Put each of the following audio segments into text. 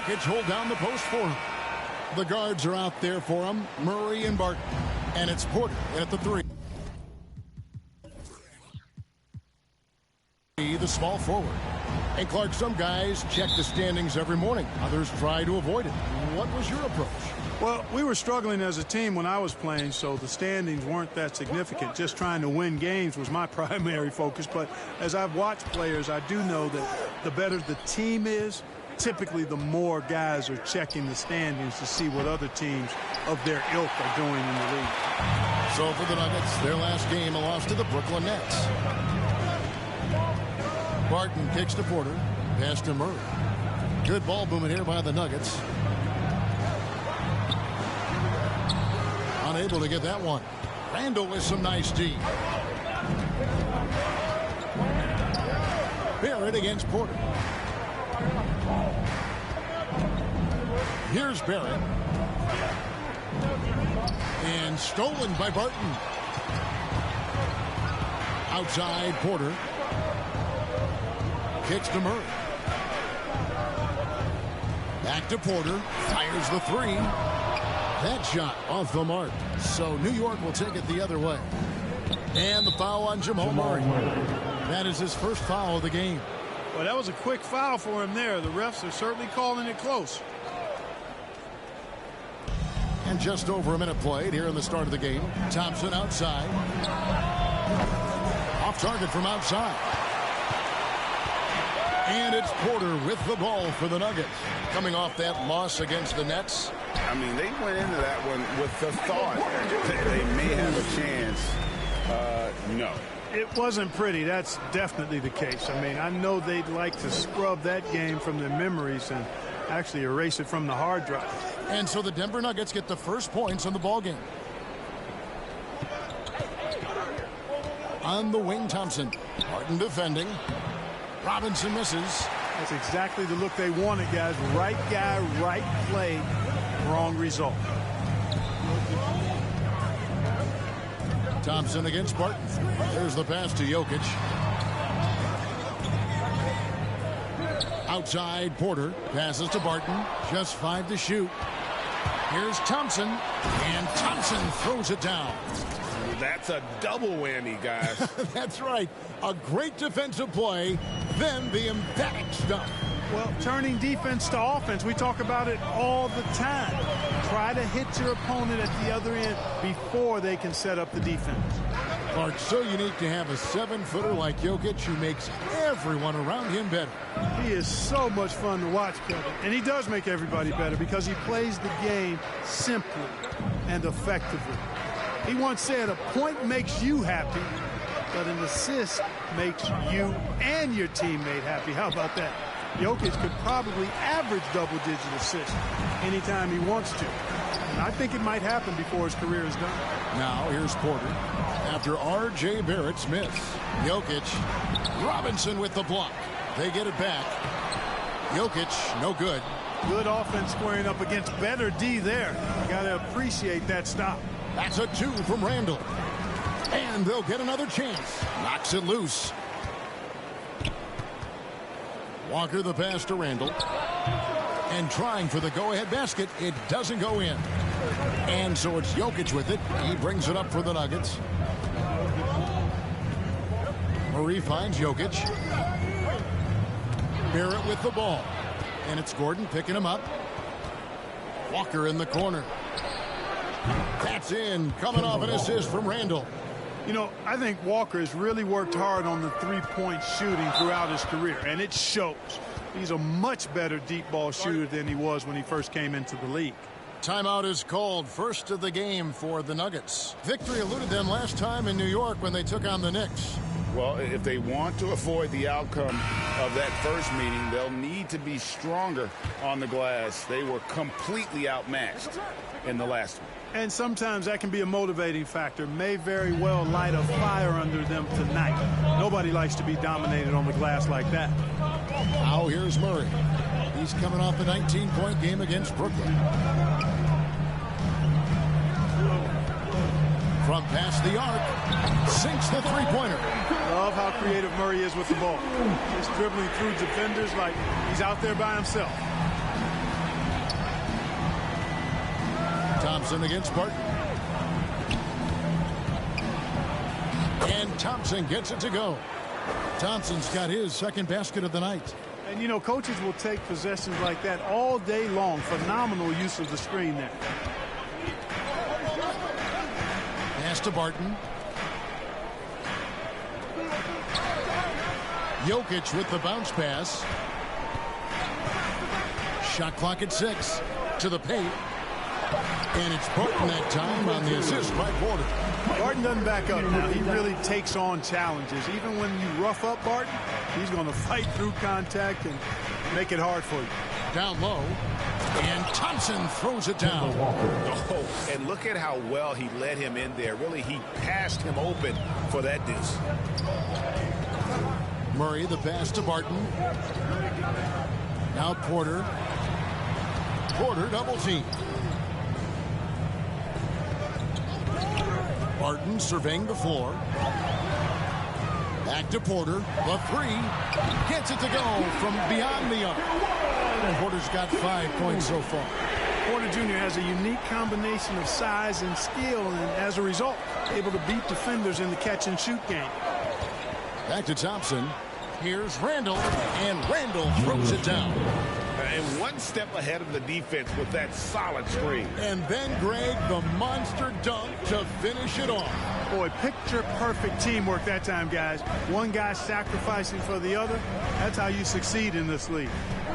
Jokic hold down the post for him. The guards are out there for him, Murray and Barton. And it's Porter at the 3. The small forward. And Clark, some guys check the standings every morning. Others try to avoid it. What was your approach? Well, we were struggling as a team when I was playing, so the standings weren't that significant. Just trying to win games was my primary focus. But as I've watched players, I do know that the better the team is, typically the more guys are checking the standings to see what other teams of their ilk are doing in the league. So for the Nuggets, their last game, a loss to the Brooklyn Nets. Barton kicks to Porter. Pass to Murray. Good ball movement here by the Nuggets. Unable to get that one. Randall with some nice D. Barrett against Porter. Here's Barrett. And stolen by Barton. Outside Porter. Kicks to Murray. Back to Porter. Fires the 3. That shot off the mark. So New York will take it the other way. And the foul on Jamal Murray. That is his first foul of the game. Well, that was a quick foul for him there. The refs are certainly calling it close. And just over a minute played here in the start of the game. Thompson outside. Off target from outside. And it's Porter with the ball for the Nuggets. Coming off that loss against the Nets. I mean, they went into that one with the thought that they may have a chance. No. It wasn't pretty. That's definitely the case. I mean, I know they'd like to scrub that game from their memories and actually erase it from the hard drive. And so the Denver Nuggets get the first points on the ball game. On the wing, Thompson. Barton defending. Robinson misses. That's exactly the look they wanted, guys. Right guy, right play, wrong result. Thompson against Barton. There's the pass to Jokic. Outside, Porter passes to Barton. Just 5 to shoot. Here's Thompson. And Thompson throws it down. That's a double whammy, guys. That's right. A great defensive play, then the emphatic stuff. Well, turning defense to offense, we talk about it all the time. Try to hit your opponent at the other end before they can set up the defense. Clark, so unique to have a 7-footer like Jokic who makes everyone around him better. He is so much fun to watch, Kevin. And he does make everybody better because he plays the game simply and effectively. He once said a point makes you happy, but an assist makes you and your teammate happy. How about that? Jokic could probably average double-digit assists anytime he wants to. And I think it might happen before his career is done. Now here's Porter. After R.J. Barrett's miss. Jokic. Robinson with the block. They get it back. Jokic, no good. Good offense squaring up against better D there. You got to appreciate that stop. That's a 2 from Randall. And they'll get another chance. Knocks it loose. Walker the pass to Randall. And trying for the go-ahead basket. It doesn't go in. And so it's Jokic with it. He brings it up for the Nuggets. Murray finds Jokic. Barrett with the ball. And it's Gordon picking him up. Walker in the corner. That's in. Coming off an assist from Randall. You know, I think Walker has really worked hard on the three-point shooting throughout his career, and it shows. He's a much better deep ball shooter than he was when he first came into the league. Timeout is called. First of the game for the Nuggets. Victory eluded them last time in New York when they took on the Knicks. Well, if they want to avoid the outcome of that first meeting, they'll need to be stronger on the glass. They were completely outmatched in the last one. And sometimes that can be a motivating factor. May very well light a fire under them tonight. Nobody likes to be dominated on the glass like that. Now here's Murray. He's coming off a 19-point game against Brooklyn. From past the arc, sinks the three-pointer. Love how creative Murray is with the ball. Just dribbling through defenders like he's out there by himself. Thompson against Barton. And Thompson gets it to go. Thompson's got his second basket of the night. And, you know, coaches will take possessions like that all day long. Phenomenal use of the screen there. Pass to Barton. Jokic with the bounce pass. Shot clock at 6. To the paint. And it's Barton that time on the assist by Porter. Barton doesn't back up now. He really takes on challenges. Even when you rough up Barton, he's going to fight through contact and make it hard for you. Down low. And Thompson throws it down. Oh, and look at how well he led him in there. Really, he passed him open for that deuce. Murray, the pass to Barton. Now Porter. Porter double team. Barton surveying the floor. Back to Porter. The three. Gets it to go from beyond the arc. And Porter's got 5 points so far. Porter Jr. has a unique combination of size and skill, and as a result, able to beat defenders in the catch-and-shoot game. Back to Thompson. Here's Randall, and Randall throws it down. And one step ahead of the defense with that solid screen. And then Greg, the monster dunk to finish it off. Boy, picture-perfect teamwork that time, guys. One guy sacrificing for the other. That's how you succeed in this league.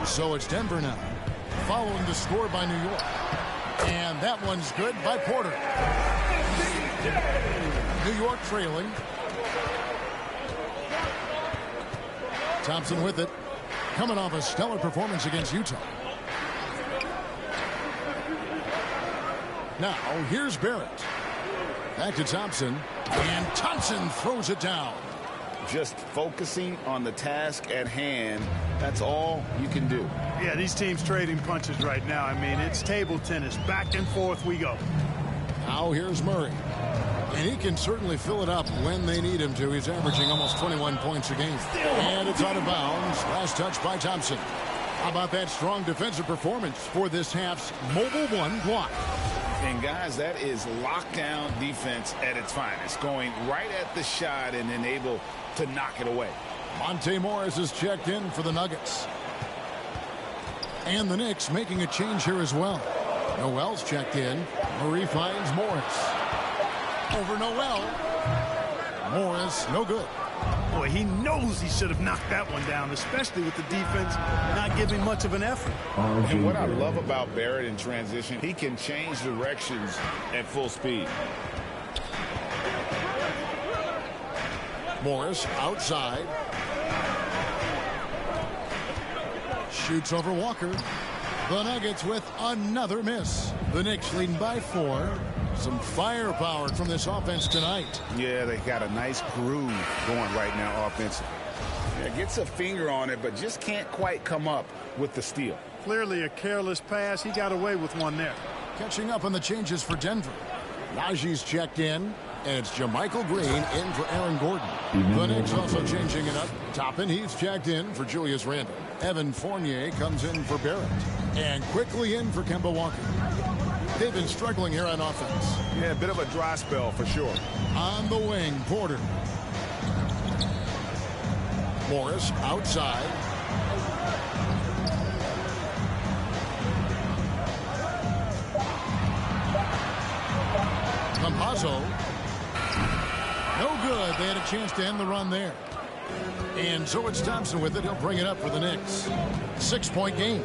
So it's Denver now, following the score by New York. And that one's good by Porter. New York trailing. Thompson with it, coming off a stellar performance against Utah. Now, here's Barrett. Back to Thompson, and Thompson throws it down. Just focusing on the task at hand, that's all you can do. Yeah, these teams trading punches right now. I mean, it's table tennis. Back and forth we go. Now here's Murray. And he can certainly fill it up when they need him to. He's averaging almost 21 points a game. And it's out of bounds. Last touch by Thompson. How about that strong defensive performance for this half's Mobile One block? And, guys, that is lockdown defense at its finest. Going right at the shot and then able to knock it away. Monte Morris is checked in for the Nuggets. And the Knicks making a change here as well. Noel's checked in. Murray finds Morris. Over Noel. Morris, no good. Boy, he knows he should have knocked that one down, especially with the defense not giving much of an effort. And what I love about Barrett in transition, he can change directions at full speed. Morris outside. Shoots over Walker. The Nuggets with another miss. The Knicks leading by 4. Some firepower from this offense tonight. Yeah, they got a nice groove going right now offensively. Yeah, gets a finger on it, but just can't quite come up with the steal. Clearly a careless pass. He got away with one there. Catching up on the changes for Denver. Najee's checked in, and it's JaMychal Green in for Aaron Gordon. The Knicks also changing it up. Toppin, he's checked in for Julius Randle. Evan Fournier comes in for Barrett. And quickly in for Kemba Walker. They've been struggling here on offense. Yeah, a bit of a dry spell for sure. On the wing, Porter. Morris outside. Campazzo. No good. They had a chance to end the run there. And so it's Thompson with it. He'll bring it up for the Knicks. 6-point game.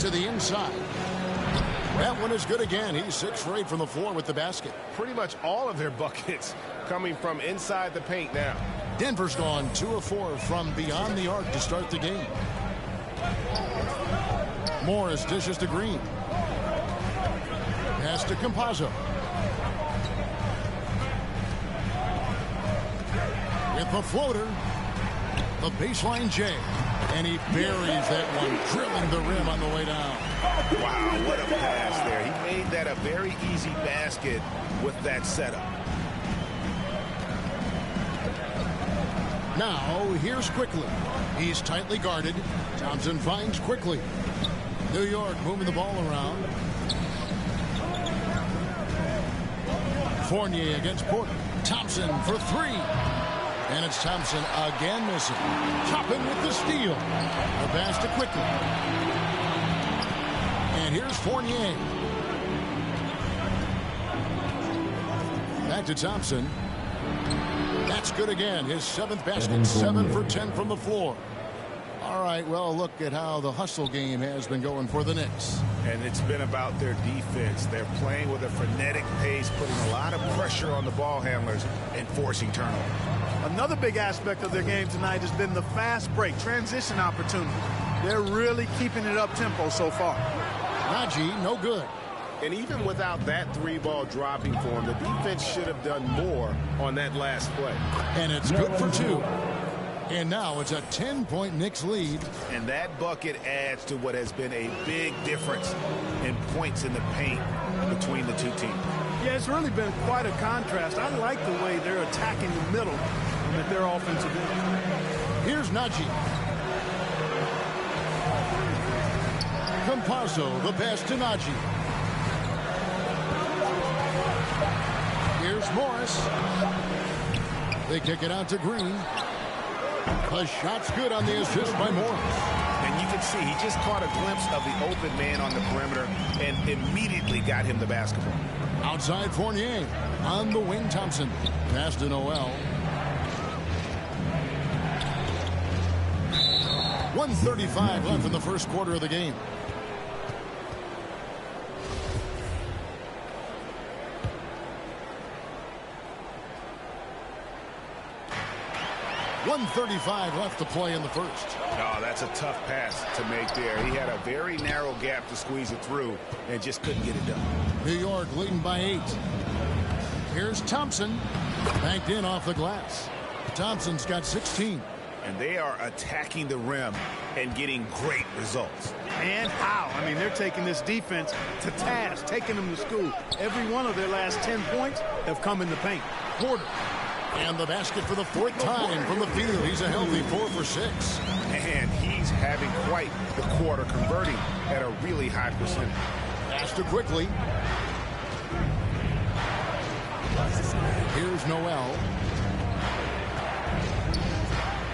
To the inside. That one is good again. He's 6 for 8 from the floor with the basket. Pretty much all of their buckets coming from inside the paint now. Denver's gone 2 of 4 from beyond the arc to start the game. Morris dishes to Green. Pass to Campazzo. With the floater. The baseline J. And he buries that one, drilling the rim on the way down. Wow, what a pass there. He made that a very easy basket with that setup. Now, here's Quickly. He's tightly guarded. Thompson finds Quickly. New York moving the ball around. Fournier against Porter. Thompson for three. And it's Thompson again missing. Toppin with the steal. The pass to Quickly. And here's Fournier. Back to Thompson. That's good again. His 7th basket, 7 for 10 from the floor. All right, well, look at how the hustle game has been going for the Knicks. And it's been about their defense. They're playing with a frenetic pace, putting a lot of pressure on the ball handlers and forcing turnovers. Another big aspect of their game tonight has been the fast break, transition opportunity. They're really keeping it up-tempo so far. Najee, no good. And even without that 3-ball dropping for him, the defense should have done more on that last play. And it's good for 2. And now it's a 10-point Knicks lead. And that bucket adds to what has been a big difference in points in the paint between the two teams. Yeah, it's really been quite a contrast. I like the way they're attacking the middle at their offensive end. Here's Najee. Campazzo, the pass to Najee. Here's Morris. They kick it out to Green. A shot's good on the assist by Morris. And you can see he just caught a glimpse of the open man on the perimeter and immediately got him the basketball. Outside Fournier. On the wing, Thompson. Pass to Noel. 1:35 left in the first quarter of the game. .135 left to play in the first. Oh, that's a tough pass to make there. He had a very narrow gap to squeeze it through and just couldn't get it done. New York leading by 8. Here's Thompson. Banked in off the glass. Thompson's got 16. And they are attacking the rim and getting great results. And how? I mean, they're taking this defense to task, taking them to school. Every one of their last 10 points have come in the paint. Porter. And the basket for the 4th time from the field. He's a healthy 4 for 6. And he's having quite the quarter, converting at a really high percentage. Pass to Quickly. Here's Noel.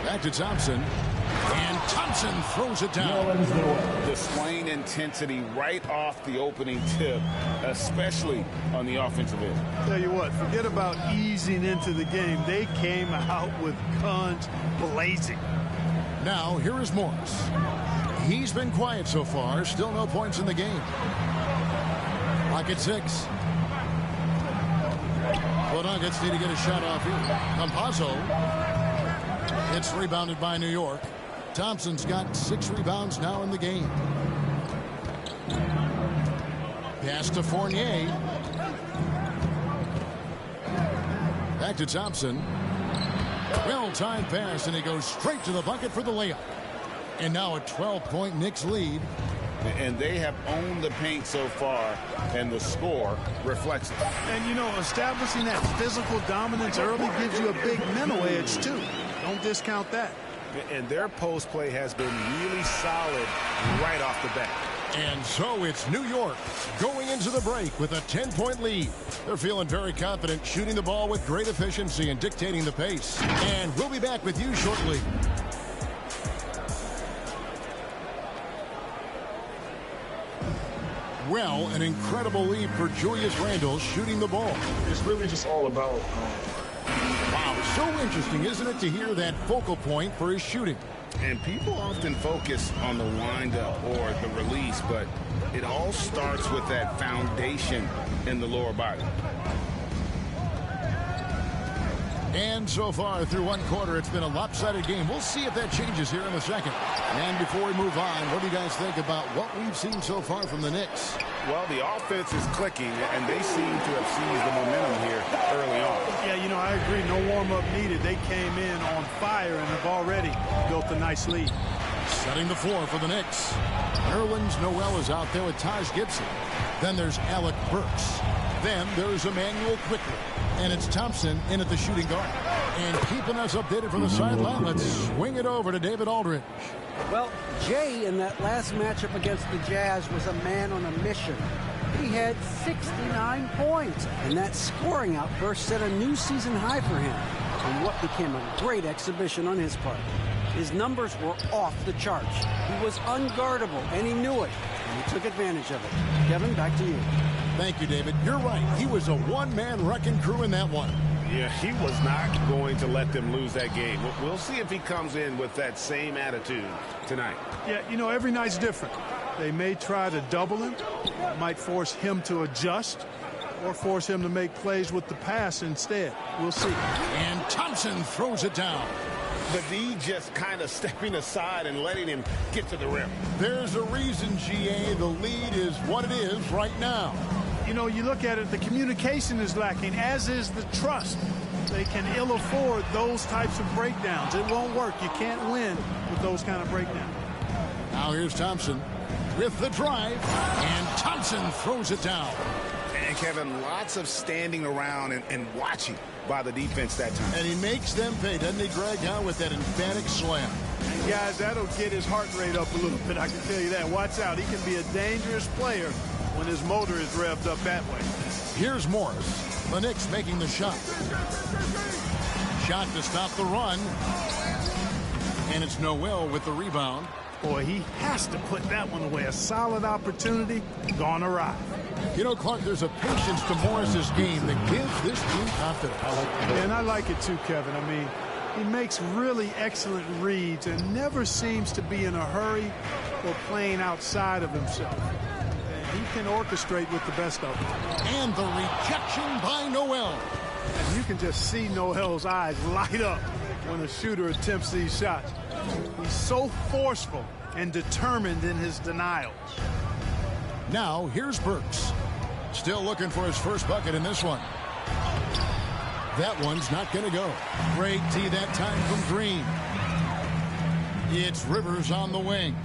Back to Thompson. And Thompson throws it down. Displaying intensity right off the opening tip, especially on the offensive end. Tell you what, forget about easing into the game. They came out with guns blazing. Now, here is Morris. He's been quiet so far. Still no points in the game. Clock at 6. Well, Nuggets need to get a shot off here. Campazzo. It's rebounded by New York. Thompson's got 6 rebounds now in the game. Pass to Fournier. Back to Thompson. Well-timed pass, and he goes straight to the bucket for the layup. And now a 12-point Knicks lead. And they have owned the paint so far, and the score reflects it. And, you know, establishing that physical dominance early gives you a big mental edge, too. Don't discount that. And their post play has been really solid right off the bat. And so it's New York going into the break with a 10-point lead. They're feeling very confident, shooting the ball with great efficiency and dictating the pace. And we'll be back with you shortly. Well, an incredible lead for Julius Randle shooting the ball. It's really just all about wow, so interesting, isn't it, to hear that focal point for his shooting? And people often focus on the windup or the release, but it all starts with that foundation in the lower body. And so far through one quarter, it's been a lopsided game. We'll see if that changes here in a second. And before we move on, what do you guys think about what we've seen so far from the Knicks? Well, the offense is clicking, and they seem to have seized the momentum here early on. Yeah, you know, I agree. No warm-up needed. They came in on fire and have already built a nice lead. Setting the floor for the Knicks. Nerlens Noel is out there with Taj Gibson. Then there's Alec Burks. Then there's Emmanuel Quickly. And it's Thompson in at the shooting guard. And keeping us updated from the sideline, let's swing it over to David Aldridge. Well, Jay in that last matchup against the Jazz was a man on a mission. He had 69 points, and that scoring outburst set a new season high for him in what became a great exhibition on his part. His numbers were off the charts. He was unguardable, and he knew it, and he took advantage of it. Kevin, back to you. Thank you, David. You're right. He was a one-man wrecking crew in that one. Yeah, he was not going to let them lose that game. We'll see if he comes in with that same attitude tonight. Yeah, you know, every night's different. They may try to double him, might force him to adjust, or force him to make plays with the pass instead. We'll see. And Thompson throws it down. The D just kind of stepping aside and letting him get to the rim. There's a reason, GA, the lead is what it is right now. You know, you look at it, the communication is lacking, as is the trust. They can ill afford those types of breakdowns. It won't work. You can't win with those kind of breakdowns. Now here's Thompson with the drive, and Thompson throws it down. And Kevin, lots of standing around and watching by the defense that time. And he makes them pay, doesn't he, Greg, with that emphatic slam. And guys, that'll get his heart rate up a little bit, I can tell you that. Watch out. He can be a dangerous player when his motor is revved up that way. Here's Morris. The Knicks making the shot. Shot to stop the run. And it's Noel with the rebound. Boy, he has to put that one away. A solid opportunity gone awry. You know, Clark, there's a patience to Morris's game that gives this team confidence. And I like it too, Kevin. I mean, he makes really excellent reads and never seems to be in a hurry or playing outside of himself. And he can orchestrate with the best of them. And the rejection by Noel. And you can just see Noel's eyes light up when a shooter attempts these shots. He's so forceful and determined in his denials. Now, here's Burks. Still looking for his first bucket in this one. That one's not going to go. Great tee that time from Green. It's Rivers on the wing.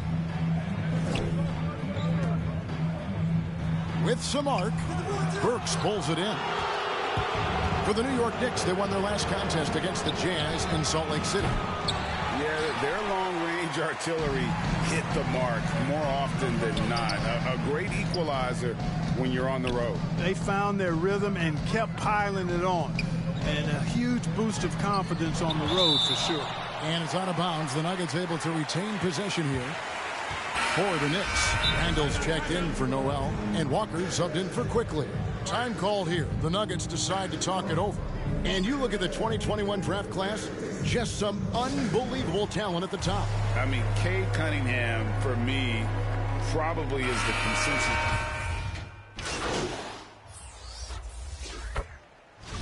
With some arc, Burks pulls it in. For the New York Knicks, they won their last contest against the Jazz in Salt Lake City. Yeah, their long-range artillery hit the mark more often than not. A great equalizer when you're on the road. They found their rhythm and kept piling it on. And a huge boost of confidence on the road for sure. And it's out of bounds. The Nuggets able to retain possession here. For the Knicks, Randall's checked in for Noel, and Walker subbed in for Quickly. Time called here. The Nuggets decide to talk it over. And you look at the 2021 draft class, just some unbelievable talent at the top. I mean, Cade Cunningham, for me, probably is the consensus.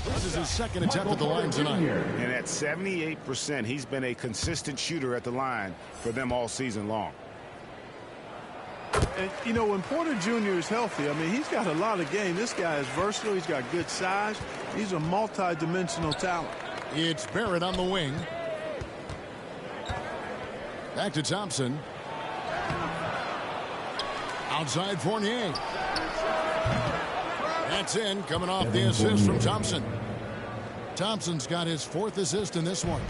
This is his second attempt at the line tonight. And at 78%, he's been a consistent shooter at the line for them all season long. And, you know, when Porter Jr. is healthy, I mean, he's got a lot of game. This guy is versatile. He's got good size. He's a multi-dimensional talent. It's Barrett on the wing. Back to Thompson. Outside Fournier. That's in, coming off the assist from Thompson. Thompson's got his fourth assist in this one.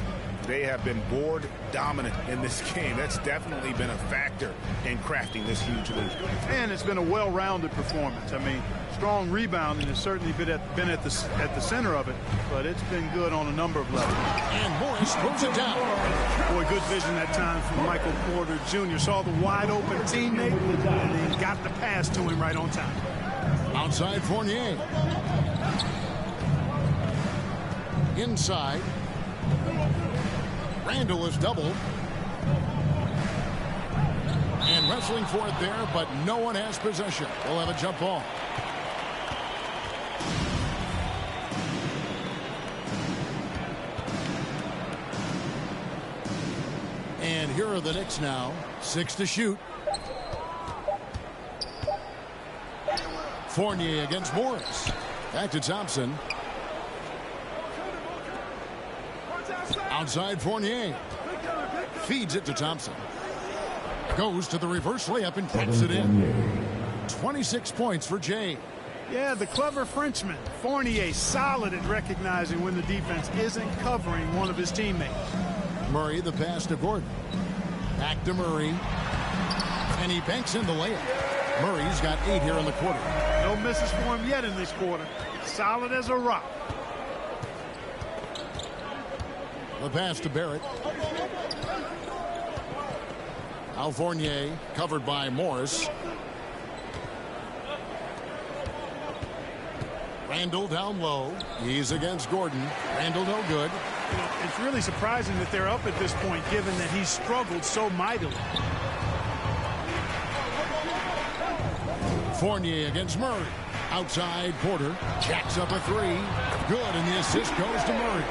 They have been board dominant in this game. That's definitely been a factor in crafting this huge lead. And it's been a well-rounded performance. I mean, strong rebounding has certainly been at the center of it, but it's been good on a number of levels. And Morris throws it down. Boy, good vision that time from Michael Porter Jr. Saw the wide-open teammate, and he got the pass to him right on time. Outside Fournier. Inside. Randall is doubled. And wrestling for it there, but no one has possession. We'll have a jump ball. And here are the Knicks now. 6 to shoot. Fournier against Morris. Back to Thompson. Outside Fournier. Feeds it to Thompson. Goes to the reverse layup and puts it in. 26 points for Jay. Yeah, the clever Frenchman, Fournier, solid at recognizing when the defense isn't covering one of his teammates. Murray, the pass to Gordon. Back to Murray. And he banks in the layup. Murray's got 8 here in the quarter. No misses for him yet in this quarter. Solid as a rock. The pass to Barrett. Fournier covered by Morris. Randall down low. He's against Gordon. Randall no good. You know, it's really surprising that they're up at this point, given that he's struggled so mightily. Fournier against Murray. Outside, Porter jacks up a 3. Good, and the assist goes to Murray.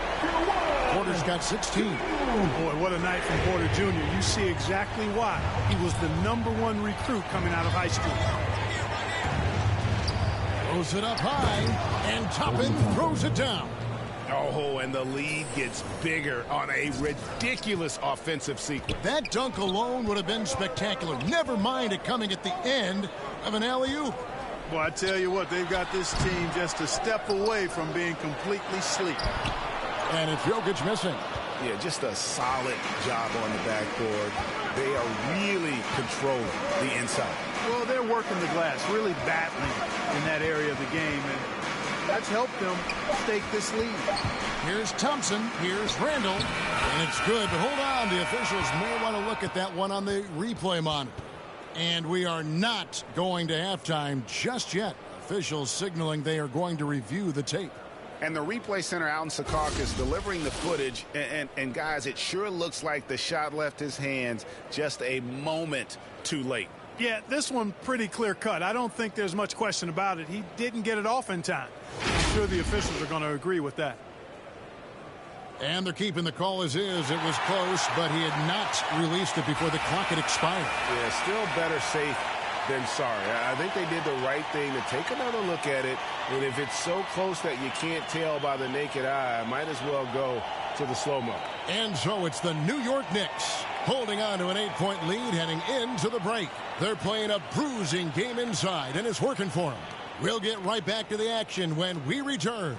Porter's got 16. Boy, what a night from Porter Jr. You see exactly why. He was the #1 recruit coming out of high school. Throws it up high, and Toppin throws it down. Oh, and the lead gets bigger on a ridiculous offensive sequence. That dunk alone would have been spectacular. Never mind it coming at the end of an alley-oop. Well, I tell you what, they've got this team just a step away from being completely sleep. And it's Jokic missing. Yeah, just a solid job on the backboard. They are really controlling the inside. Well, they're working the glass, really battling in that area of the game, and that's helped them stake this lead. Here's Thompson. Here's Randall. And it's good, but hold on. The officials may want to look at that one on the replay monitor. And we are not going to halftime just yet. Officials signaling they are going to review the tape. And the replay center out in Secaucus delivering the footage. And guys, it sure looks like the shot left his hands just a moment too late. Yeah, this one pretty clear cut. I don't think there's much question about it. He didn't get it off in time. I'm sure the officials are going to agree with that. And they're keeping the call as is. It was close, but he had not released it before the clock had expired. Yeah, still better safe than sorry. I think they did the right thing to take another look at it. And if it's so close that you can't tell by the naked eye, might as well go to the slow-mo. And so it's the New York Knicks holding on to an 8-point lead heading into the break. They're playing a bruising game inside, and it's working for them. We'll get right back to the action when we return.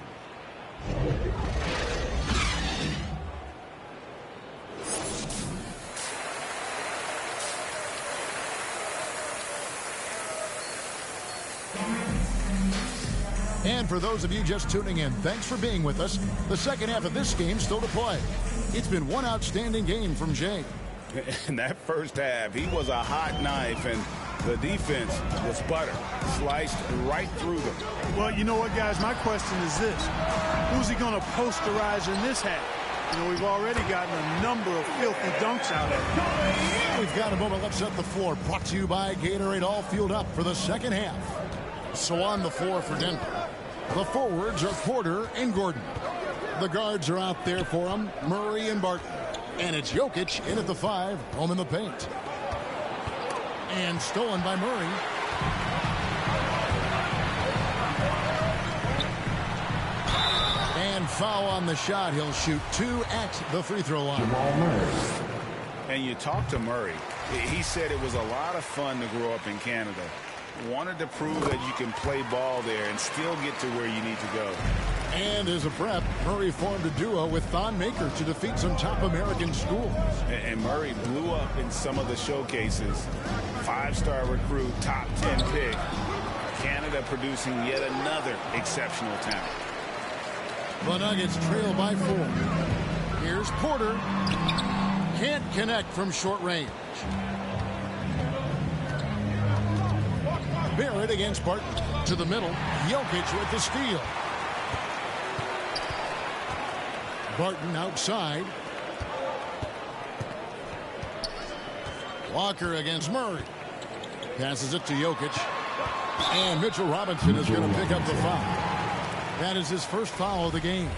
And for those of you just tuning in, thanks for being with us. The second half of this game still to play. It's been one outstanding game from Jay. In that first half, he was a hot knife, and the defense was butter. Sliced right through them. Well, you know what, guys? My question is this. Who's he going to posterize in this half? You know, we've already gotten a number of filthy dunks out of him. We've got a moment left set the floor. Brought to you by Gatorade, all fueled up for the second half. So on the floor for Denver. The forwards are Porter and Gordon. The guards are out there for them, Murray and Barton. And it's Jokic in at the 5, home in the paint. And stolen by Murray. And foul on the shot. He'll shoot 2 at the free throw line. And you talk to Murray. He said it was a lot of fun to grow up in Canada. Wanted to prove that you can play ball there and still get to where you need to go. And as a prep, Murray formed a duo with Thon Maker to defeat some top American schools. And Murray blew up in some of the showcases. 5-star recruit, top 10 pick. Canada producing yet another exceptional talent. The Nuggets trail by 4. Here's Porter. Can't connect from short range. Barrett against Barton. To the middle. Jokic with the steal. Barton outside. Walker against Murray. Passes it to Jokic. And Mitchell Robinson is going to pick up the foul. That is his first foul of the game.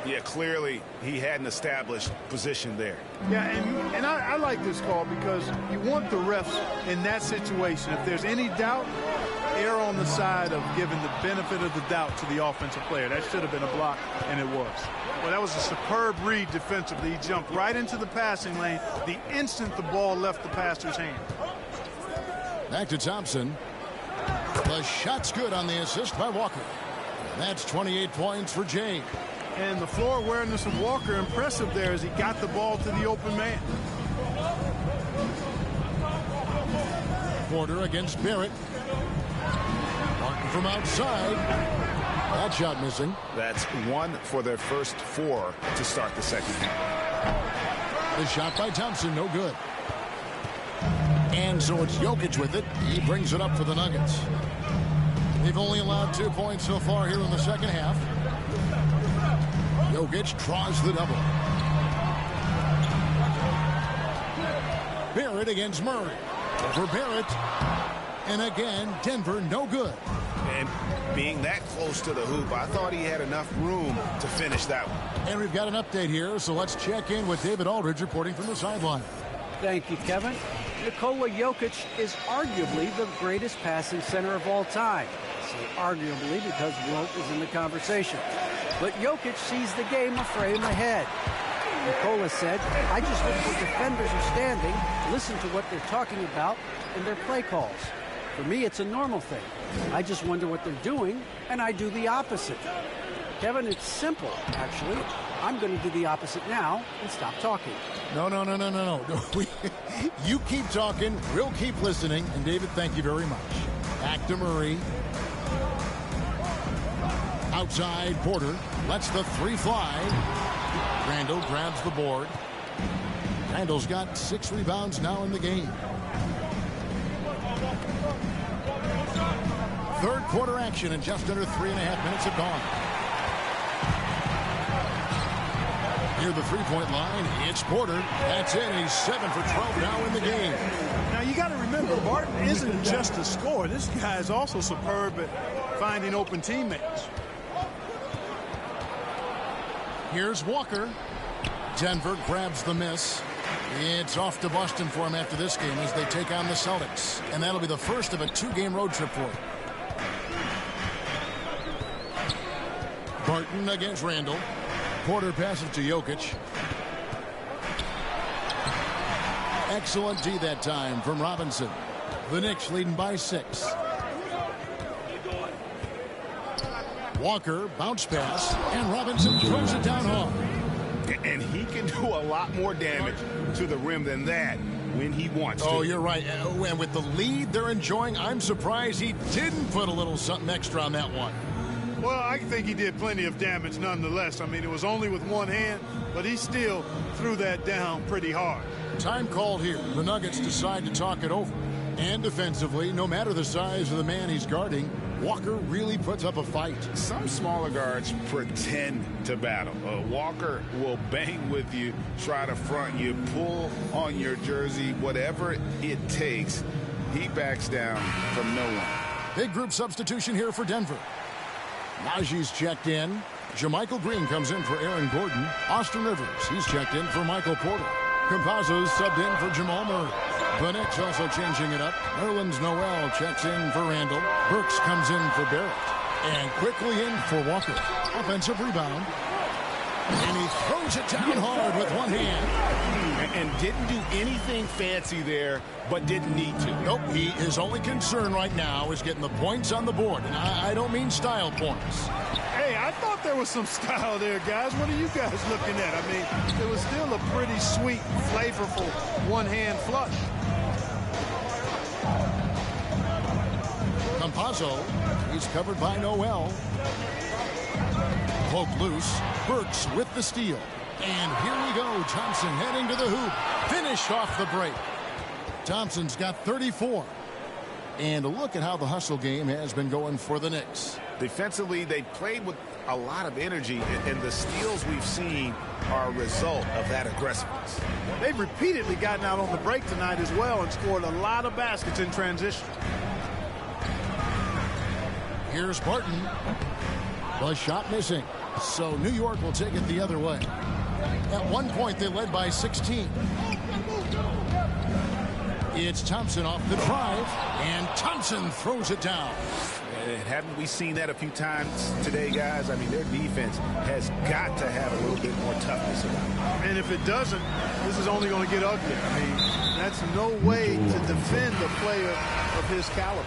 Yeah, clearly he had an established position there. Yeah, and I like this call because you want the refs in that situation. If there's any doubt, err on the side of giving the benefit of the doubt to the offensive player. That should have been a block, and it was. Well, that was a superb read defensively. He jumped right into the passing lane the instant the ball left the passer's hand. Back to Thompson. The shot's good on the assist by Walker. That's 28 points for Jay. And the floor awareness of Walker impressive there as he got the ball to the open man. Porter against Barrett. Martin from outside. That shot missing. That's 1 for their first 4 to start the second half. The shot by Thompson, no good. And so it's Jokic with it. He brings it up for the Nuggets. They've only allowed 2 points so far here in the second half. Jokic draws the double. Barrett against Murray. Over Barrett. And again, Denver no good. And being that close to the hoop, I thought he had enough room to finish that one. And we've got an update here, so let's check in with David Aldridge reporting from the sideline. Thank you, Kevin. Nikola Jokic is arguably the greatest passing center of all time. I say arguably because Wilt is in the conversation. But Jokic sees the game a frame ahead. Nikola said, I just look where defenders are standing, listen to what they're talking about in their play calls. For me, it's a normal thing. I just wonder what they're doing, and I do the opposite. Kevin, it's simple, actually. I'm going to do the opposite now and stop talking. No. You keep talking, we'll keep listening. And David, thank you very much. Back to Murray. Outside, Porter lets the 3 fly. Randall grabs the board. Randall's got 6 rebounds now in the game. Third quarter action, and just under 3.5 minutes have gone. Near the 3-point line, it's Porter. That's it. He's 7 for 12 now in the game. Now you got to remember, Martin isn't just a scorer. This guy is also superb at finding open teammates. Here's Walker. Denver grabs the miss. It's off to Boston for him after this game as they take on the Celtics. And that'll be the first of a 2-game road trip for him. Barton against Randall. Porter passes to Jokic. Excellent D that time from Robinson. The Knicks leading by 6. Walker, bounce pass, and Robinson throws it down hard. And he can do a lot more damage to the rim than that when he wants to. Oh, you're right. And with the lead they're enjoying, I'm surprised he didn't put a little something extra on that one. Well, I think he did plenty of damage nonetheless. I mean, it was only with one hand, but he still threw that down pretty hard. Time called here. The Nuggets decide to talk it over. And defensively, no matter the size of the man he's guarding, Walker really puts up a fight. Some smaller guards pretend to battle. Walker will bang with you, try to front you, pull on your jersey, whatever it takes. He backs down from no one. Big group substitution here for Denver. Najee's checked in. JaMychal Green comes in for Aaron Gordon. Austin Rivers, he's checked in for Michael Porter. Campazzo's subbed in for Jamal Murray. The Knicks also changing it up. Nerlens Noel checks in for Randall. Burks comes in for Barrett. And quickly in for Walker. Offensive rebound. And he throws it down hard with one hand. And didn't do anything fancy there, but didn't need to. Nope, his only concern right now is getting the points on the board. And I don't mean style points. Hey, I thought there was some style there, guys. What are you guys looking at? I mean, it was still a pretty sweet, flavorful one-hand flush. Campazzo, he's covered by Noel. Poked loose. Burks with the steal. And here we go. Thompson heading to the hoop. Finished off the break. Thompson's got 34. And look at how the hustle game has been going for the Knicks. Defensively, they played with a lot of energy, and the steals we've seen are a result of that aggressiveness. They've repeatedly gotten out on the break tonight as well and scored a lot of baskets in transition. Here's Barton. The shot missing. So New York will take it the other way. At one point, they led by 16. It's Thompson off the drive, and Thompson throws it down. Haven't we seen that a few times today, guys? I mean, their defense has got to have a little bit more toughness about it. And if it doesn't, this is only going to get ugly. I mean, that's no way to defend a player of his caliber.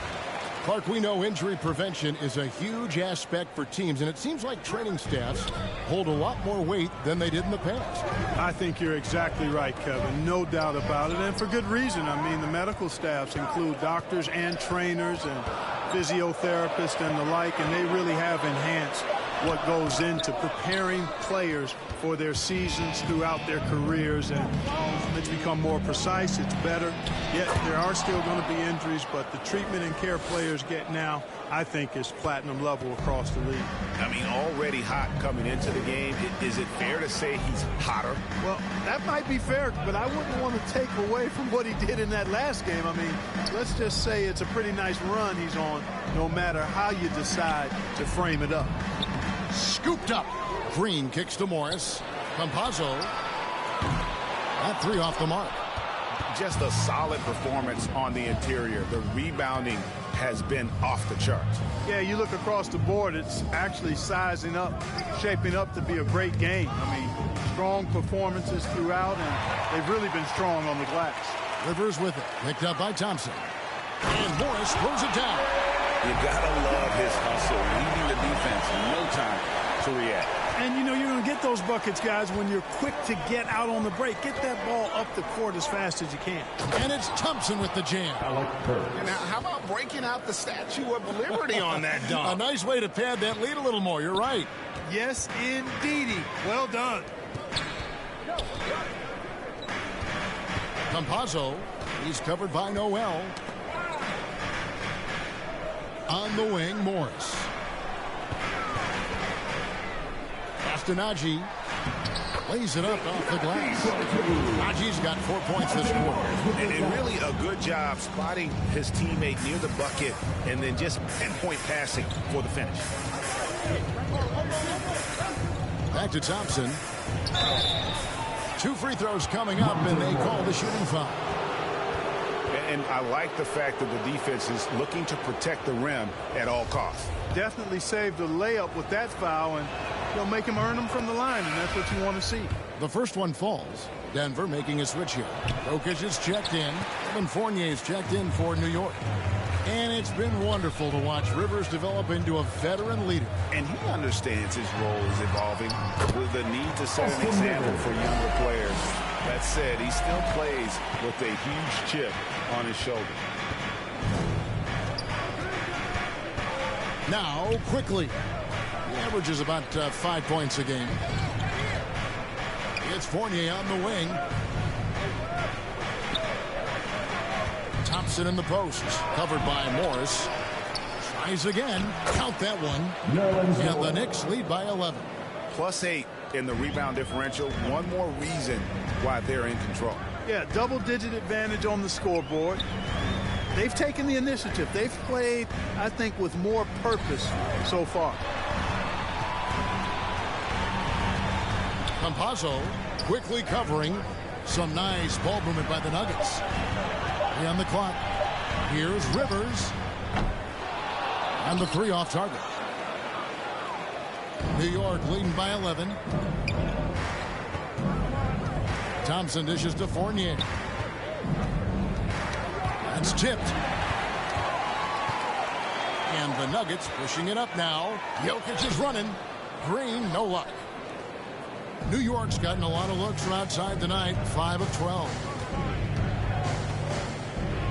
Clark, we know injury prevention is a huge aspect for teams, and it seems like training staffs hold a lot more weight than they did in the past. I think you're exactly right, Kevin. No doubt about it, and for good reason. I mean, the medical staffs include doctors and trainers and physiotherapists and the like, and they really have enhanced what goes into preparing players for their seasons throughout their careers, and it's become more precise. It's better. Yet there are still going to be injuries, but the treatment and care players get now, I think, is platinum level across the league. I mean, already hot coming into the game. Is it fair to say he's hotter? Well, that might be fair, but I wouldn't want to take away from what he did in that last game. I mean, let's just say it's a pretty nice run he's on, no matter how you decide to frame it up. Scooped up. Green kicks to Morris. Campazzo. That three off the mark. Just a solid performance on the interior. The rebounding has been off the charts. Yeah, you look across the board, it's actually sizing up, shaping up to be a great game. I mean, strong performances throughout, and they've really been strong on the glass. Rivers with it. Picked up by Thompson. And Morris throws it down. You gotta love his hustle, leading the defense, no time to react. And you know you're going to get those buckets, guys, when you're quick to get out on the break. Get that ball up the court as fast as you can. And it's Thompson with the jam. And now, how about breaking out the Statue of Liberty on that dunk? A nice way to pad that lead a little more. You're right. Yes, indeedy. Well done. Campazzo. He's covered by Noel. On the wing, Morris. Nagy lays it up off the glass. Najee's got 4 points this quarter. And really a good job spotting his teammate near the bucket and then just pinpoint passing for the finish. Back to Thompson. 2 free throws coming up, and they call the shooting foul. And I like the fact that the defense is looking to protect the rim at all costs. Definitely saved a layup with that foul, and they'll make him earn them from the line, and that's what you want to see. The first one falls. Denver making a switch here. Jokic is checked in. Evan Fournier is checked in for New York. And it's been wonderful to watch Rivers develop into a veteran leader. And he understands his role is evolving with the need to set an example for younger players. That said, he still plays with a huge chip on his shoulder. Now, quickly. He averages about 5 points a game. It's Fournier on the wing. Thompson in the post. Covered by Morris. Tries again. Count that one. And the Knicks lead by 11. +8 in the rebound differential. One more reason why they're in control. Yeah, double-digit advantage on the scoreboard. They've taken the initiative. They've played, I think, with more purpose so far. Campazzo quickly covering. Some nice ball movement by the Nuggets. On the clock. Here's Rivers. And the three off target. New York leading by 11. Thompson dishes to Fournier. That's tipped. And the Nuggets pushing it up now. Jokic is running. Green, no luck. New York's gotten a lot of looks from outside tonight. 5 of 12.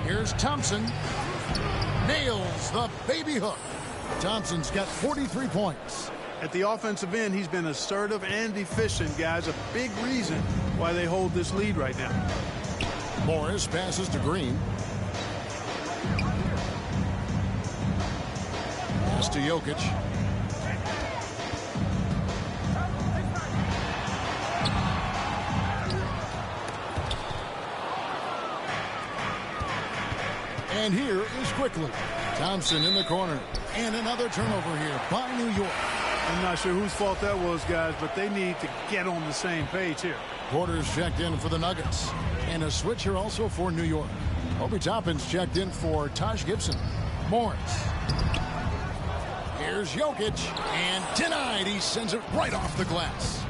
Here's Thompson. Nails the baby hook. Thompson's got 43 points. At the offensive end, he's been assertive and efficient, guys. A big reason why they hold this lead right now. Morris passes to Green. Pass to Jokic. And here is quickly. Thompson in the corner. And another turnover here by New York. I'm not sure whose fault that was, guys, but they need to get on the same page here. Porter's checked in for the Nuggets. And a switch here also for New York. Obi Toppin's checked in for Taj Gibson. Morris. Here's Jokic. And denied. He sends it right off the glass.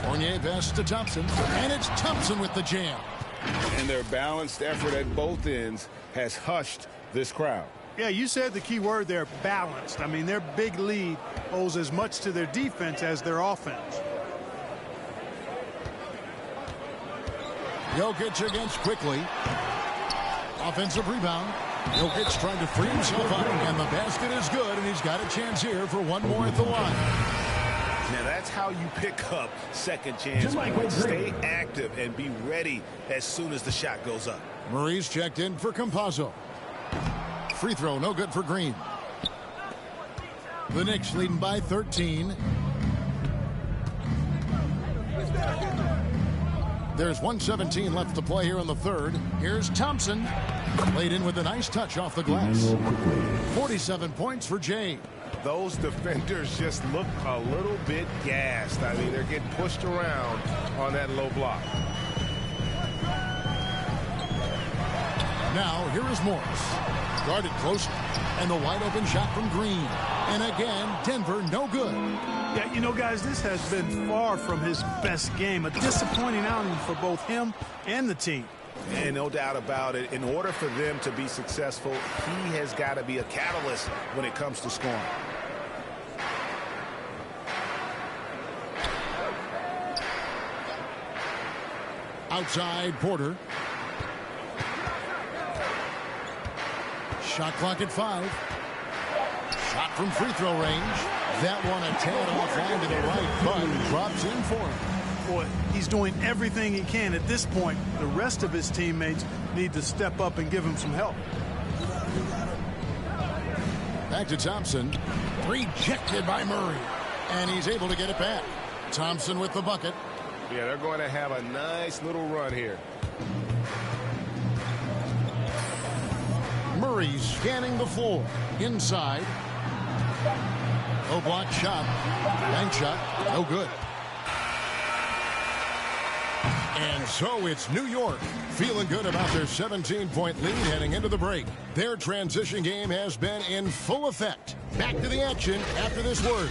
Fournier passes to Thompson. And it's Thompson with the jam. And their balanced effort at both ends has hushed this crowd. Yeah, you said the key word there, balanced. I mean, their big lead owes as much to their defense as their offense. Jokic against quickly. Offensive rebound. Jokic trying to free himself up, and the basket is good, and he's got a chance here for one more at the line. Now that's how you pick up second chance points. Stay active and be ready as soon as the shot goes up. Murray's checked in for Campazzo. Free throw, no good for Green. The Knicks leading by 13. There's 1:17 left to play here in the third. Here's Thompson. Laid in with a nice touch off the glass. 47 points for Jay. Those defenders just look a little bit gassed. I mean, they're getting pushed around on that low block. Now, here is Morris. Guarded close, and the wide open shot from Green. And again, Denver no good. Yeah, you know, guys, this has been far from his best game. A disappointing outing for both him and the team. And no doubt about it, in order for them to be successful, he has got to be a catalyst when it comes to scoring. Outside, Porter. Shot clock at 5. Shot from free throw range. That one a tad offline to the right, but drops in for him. Boy, he's doing everything he can at this point. The rest of his teammates need to step up and give him some help. Back to Thompson. Rejected by Murray. And he's able to get it back. Thompson with the bucket. Yeah, they're going to have a nice little run here. Murray scanning the floor. Inside. No block shot. Bank shot. No good. And so it's New York feeling good about their 17-point lead heading into the break. Their transition game has been in full effect. Back to the action after this word.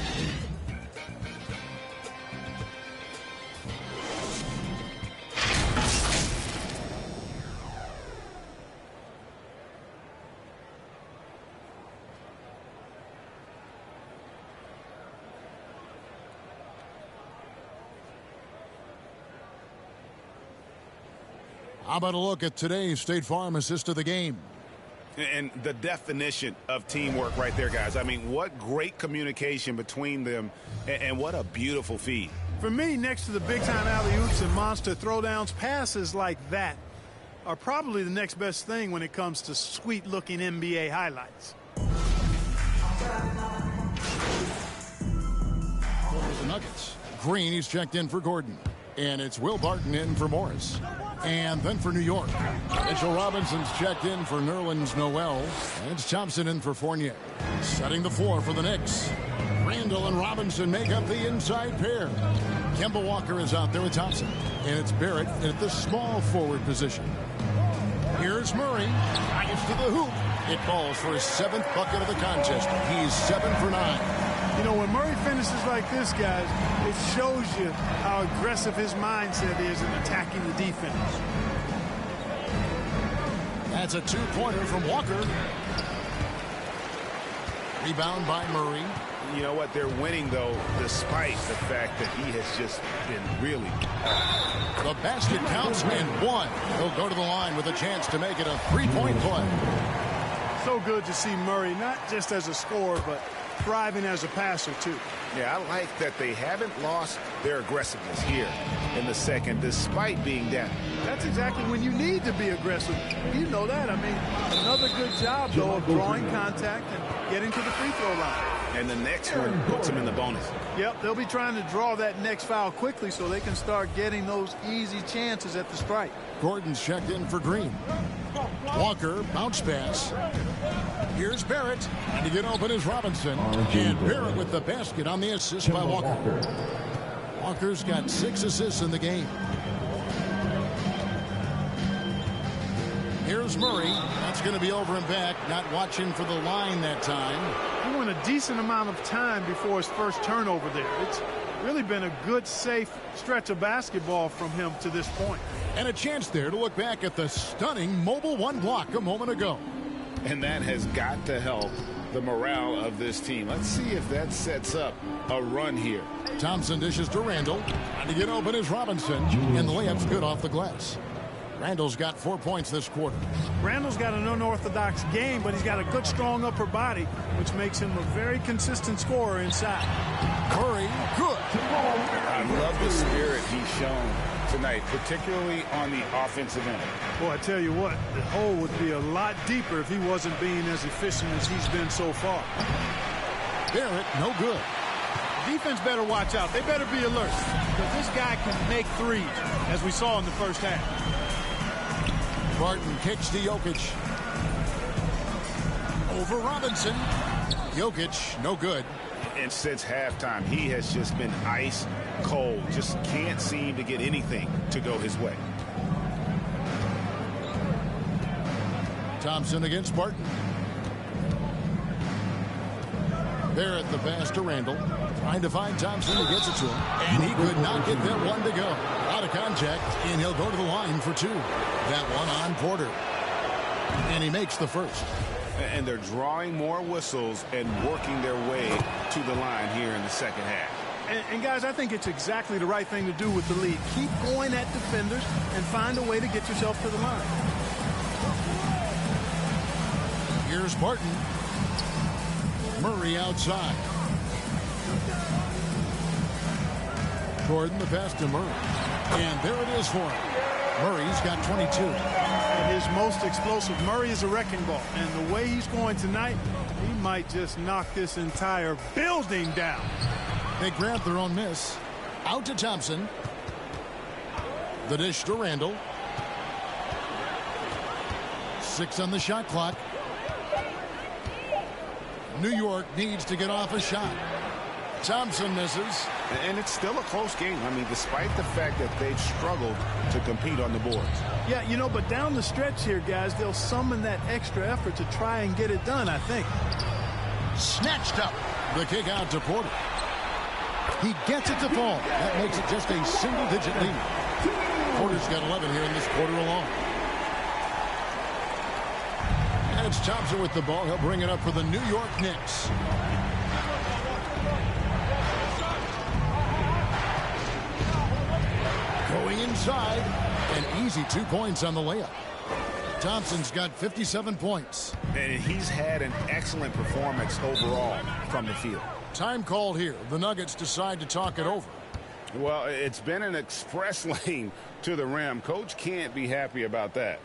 How about a look at today's State Farm assist of the game? And the definition of teamwork right there, guys. I mean, what great communication between them, and what a beautiful feed. For me, next to the big-time alley-oops and monster throwdowns, passes like that are probably the next best thing when it comes to sweet-looking NBA highlights. For the Nuggets. Green, he's checked in for Gordon. And it's Will Barton in for Morris. And then for New York, Mitchell Robinson's checked in for Nerlens Noel. And it's Thompson in for Fournier. Setting the floor for the Knicks. Randall and Robinson make up the inside pair. Kemba Walker is out there with Thompson. And it's Barrett at the small forward position. Here's Murray. Drives to the hoop. It falls for his 7th bucket of the contest. He's 7 for 9. You know, when Murray finishes like this, guys, it shows you how aggressive his mindset is in attacking the defense. That's a 2-pointer from Walker. Rebound by Murray. You know what? They're winning, though, despite the fact that he has just been really. The basket counts and 1. He'll go to the line with a chance to make it a 3-point play. So good to see Murray, not just as a scorer, but thriving as a passer, too. Yeah, I like that they haven't lost their aggressiveness here in the second, despite being down. That's exactly when you need to be aggressive. You know that. I mean, another good job, though, of drawing contact and getting to the free throw line. And the next one puts them in the bonus. Yep, they'll be trying to draw that next foul quickly so they can start getting those easy chances at the strike. Gordon's checked in for Green. Walker, bounce pass. Here's Barrett. And to get open is Robinson. And Barrett with the basket on the assist by Walker. Walker's got 6 assists in the game. Here's Murray. That's going to be over and back. Not watching for the line that time. He went a decent amount of time before his first turnover there. It's Really been a good, safe stretch of basketball from him to this point. And a chance there to look back at the stunning mobile one block a moment ago. And that has got to help the morale of this team. Let's see if that sets up a run here. Thompson dishes to Randall. Trying to get open is Robinson. And the layup's good off the glass. Randall's got 4 points this quarter. Randall's got an unorthodox game, but he's got a good, strong upper body, which makes him a very consistent scorer inside. Curry, good. I love the spirit he's shown tonight, particularly on the offensive end. Boy, I tell you what, the hole would be a lot deeper if he wasn't being as efficient as he's been so far. Barrett, no good. Defense better watch out. They better be alert, because this guy can make threes, as we saw in the first half. Barton kicks to Jokic. Over Robinson. Jokic, no good. And since halftime, he has just been ice cold. Just can't seem to get anything to go his way. Thompson against Barton. Barrett the pass to Randall. Trying to find Thompson, who gets it to him. And he could not get that one to go. Out of contact, and he'll go to the line for two. That one on Porter. And he makes the first. And they're drawing more whistles and working their way to the line here in the second half. And guys, I think it's exactly the right thing to do with the lead. Keep going at defenders and find a way to get yourself to the line. Here's Barton. Murray outside. Gordon the pass to Murray. And there it is for him. Murray's got 22. And his most explosive. Murray is a wrecking ball. And the way he's going tonight, he might just knock this entire building down. They grab their own miss. Out to Thompson. The dish to Randall. 6 on the shot clock. New York needs to get off a shot. Thompson misses. And it's still a close game. I mean, despite the fact that they've struggled to compete on the boards. Yeah, you know, but down the stretch here, guys, they'll summon that extra effort to try and get it done, I think. Snatched up. The kick out to Porter. He gets it to fall. That makes it just a single-digit lead. Porter's got 11 here in this quarter alone. And it's Thompson with the ball. He'll bring it up for the New York Knicks. Going inside. An easy 2 points on the layup. Thompson's got 57 points. And he's had an excellent performance overall from the field. Time called here. The Nuggets decide to talk it over. Well, it's been an express lane to the rim. Coach can't be happy about that.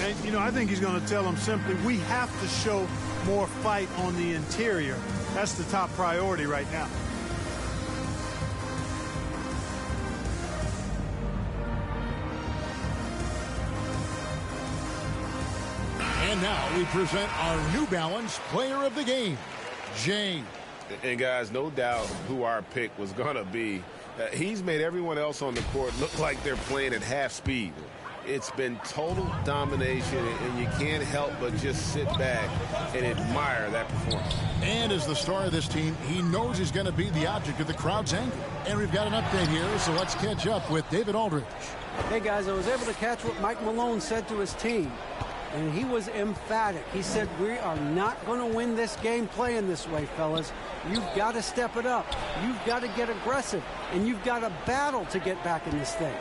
And, you know, I think he's going to tell them simply, we have to show more fight on the interior. That's the top priority right now. And now we present our New Balance player of the game, Jay. And, guys, no doubt who our pick was going to be. He's made everyone else on the court look like they're playing at half speed. It's been total domination, and you can't help but just sit back and admire that performance. And as the star of this team, he knows he's going to be the object of the crowd's anger. And we've got an update here, so let's catch up with David Aldridge. Hey, guys, I was able to catch what Mike Malone said to his team. And he was emphatic. He said, we are not going to win this game playing this way, fellas. You've got to step it up. You've got to get aggressive. And you've got to battle to get back in this thing.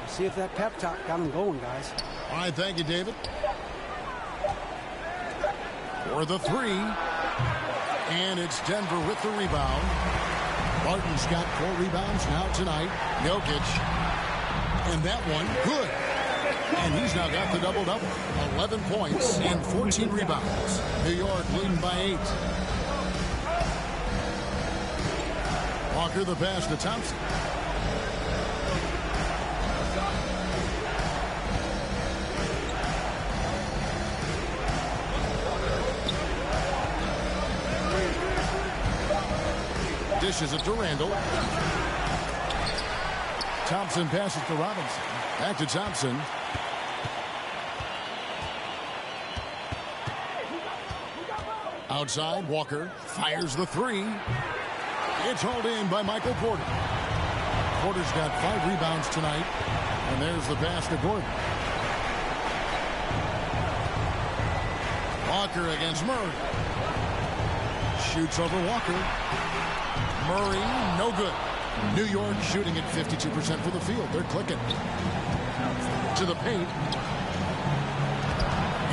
See if that pep talk got him going, guys. All right, thank you, David. For the three. And it's Denver with the rebound. Barton's got 4 rebounds now tonight. Jokic. And that one, good. And he's now got the double-double. 11 points and 14 rebounds. New York leading by 8. Walker the pass to Thompson. Dishes it to Randall. Thompson passes to Robinson. Back to Thompson. Outside, Walker fires the 3. It's hauled in by Michael Porter. Porter's got 5 rebounds tonight. And there's the pass to Gordon. Walker against Murray. Shoots over Walker. Murray, no good. New York shooting at 52% for the field. They're clicking. To the paint.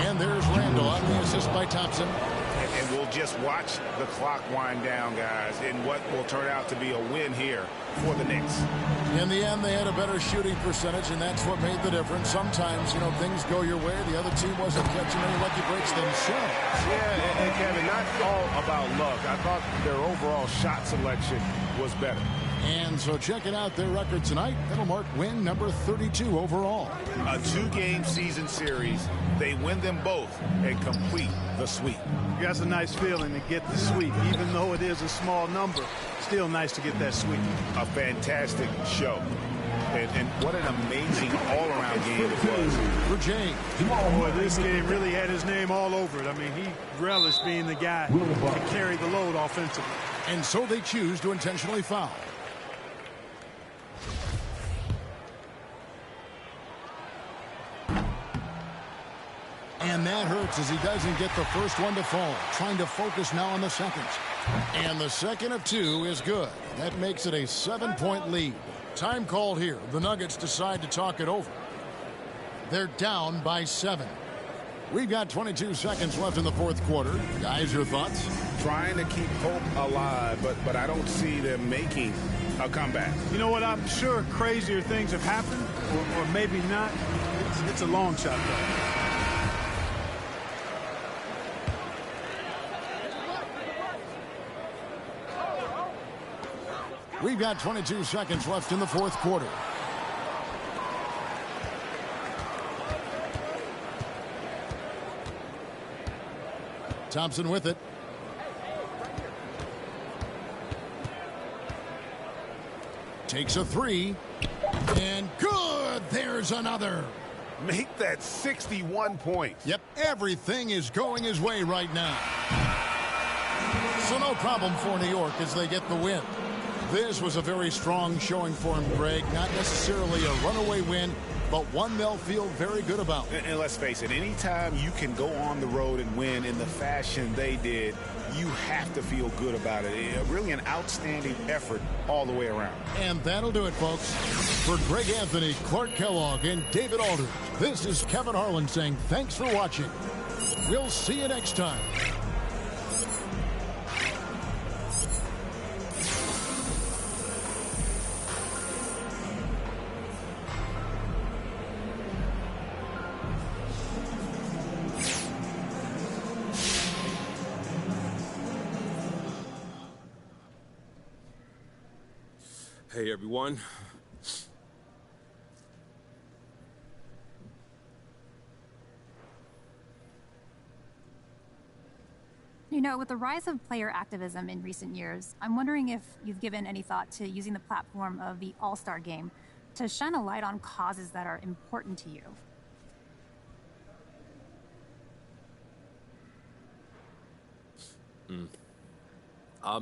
And there's Randall on the assist by Thompson. And we'll just watch the clock wind down, guys, in what will turn out to be a win here for the Knicks. In the end, they had a better shooting percentage, and that's what made the difference. Sometimes, things go your way. The other team wasn't catching any lucky breaks themselves. Yeah, and Kevin, not all about luck. I thought their overall shot selection was better. And so checking out their record tonight, that'll mark win number 32 overall. A 2-game season series. They win them both and complete the sweep. That's a nice feeling to get the sweep. Even though it is a small number, still nice to get that sweep. A fantastic show. And what an amazing all-around game it was. For James. Boy, this game really had his name all over it. I mean, he relished being the guy to carry the load offensively. And so they choose to intentionally foul. And that hurts as he doesn't get the first one to fall. Trying to focus now on the second. And the second of 2 is good. That makes it a 7-point lead. Time called here. The Nuggets decide to talk it over. They're down by 7. We've got 22 seconds left in the fourth quarter. Guys, your thoughts? Trying to keep hope alive, but I don't see them making a comeback. You know what? I'm sure crazier things have happened, or maybe not. It's a long shot, though. We've got 22 seconds left in the fourth quarter. Thompson with it. Takes a 3. And good! There's another. Make that 61 points. Yep, everything is going his way right now. So no problem for New York as they get the win. This was a very strong showing for him, Greg. Not necessarily a runaway win, but one they'll feel very good about. And let's face it, anytime you can go on the road and win in the fashion they did, you have to feel good about it. Really an outstanding effort all the way around. And that'll do it, folks. For Greg Anthony, Clark Kellogg, and David Aldridge, this is Kevin Harlan saying thanks for watching. We'll see you next time. Hey, everyone. With the rise of player activism in recent years, I'm wondering if you've given any thought to using the platform of the All-Star Game to shine a light on causes that are important to you.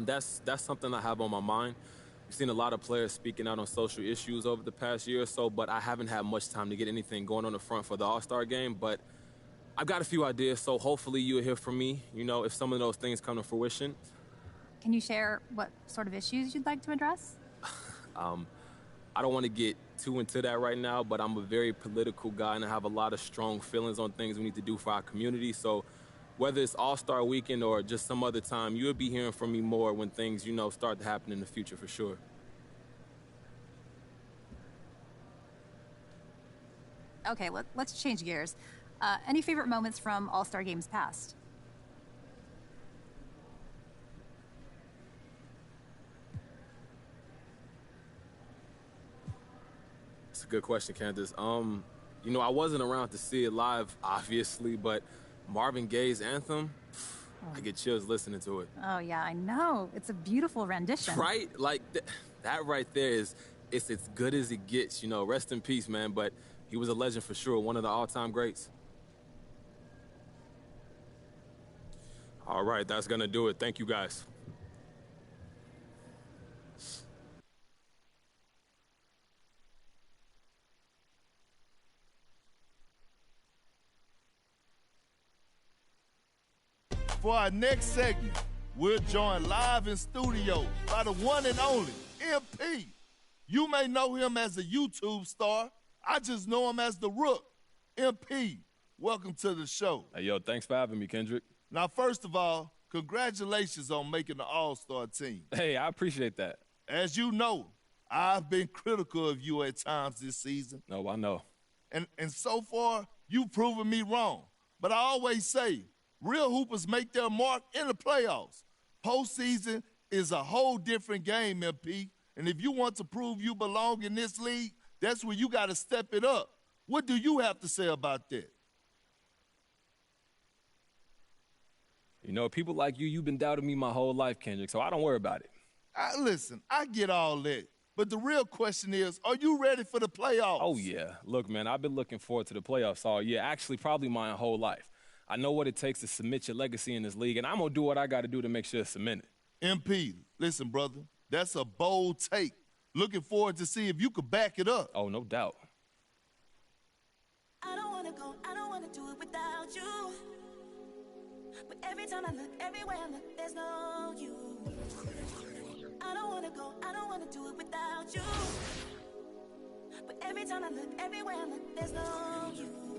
That's something I have on my mind. We've seen a lot of players speaking out on social issues over the past year or so, but I haven't had much time to get anything going on the front for the All-Star Game. But I've got a few ideas, so hopefully you'll hear from me, if some of those things come to fruition. Can you share what sort of issues you'd like to address? I don't want to get too into that right now, but I'm a very political guy, and I have a lot of strong feelings on things we need to do for our community. So whether it's All-Star Weekend or just some other time, you'll be hearing from me more when things, start to happen in the future for sure. Okay, let's change gears. Any favorite moments from All-Star Games past? That's a good question, Candace. I wasn't around to see it live, obviously, but Marvin Gaye's anthem, I get chills listening to it. Oh, yeah, I know. It's a beautiful rendition. Right? Like, that right there it's as good as it gets, Rest in peace, man, but he was a legend for sure, one of the all-time greats. All right, that's going to do it. Thank you, guys. For our next segment, we're joined live in studio by the one and only MP. You may know him as a YouTube star. I just know him as the Rook. MP, welcome to the show. Hey, yo, thanks for having me, Kendrick. Now, first of all, congratulations on making the All-Star team. Hey, I appreciate that. As you know, I've been critical of you at times this season. No, I know. And so far, you've proven me wrong. But I always say, real hoopers make their mark in the playoffs. Postseason is a whole different game, MP. And if you want to prove you belong in this league, that's where you got to step it up. What do you have to say about that? You know, people like you, you've been doubting me my whole life, Kendrick, so I don't worry about it. Listen, I get all that. But the real question is, are you ready for the playoffs? Oh, yeah. Look, man, I've been looking forward to the playoffs all year, actually probably my whole life. I know what it takes to cement your legacy in this league, and I'm going to do what I got to do to make sure it's cemented. MP, listen, brother, that's a bold take. Looking forward to see if you could back it up. Oh, no doubt. I don't want to go, I don't want to do it without you. But every time I look, everywhere I look, there's no you. I don't want to go, I don't want to do it without you. But every time I look, everywhere I look, there's no you.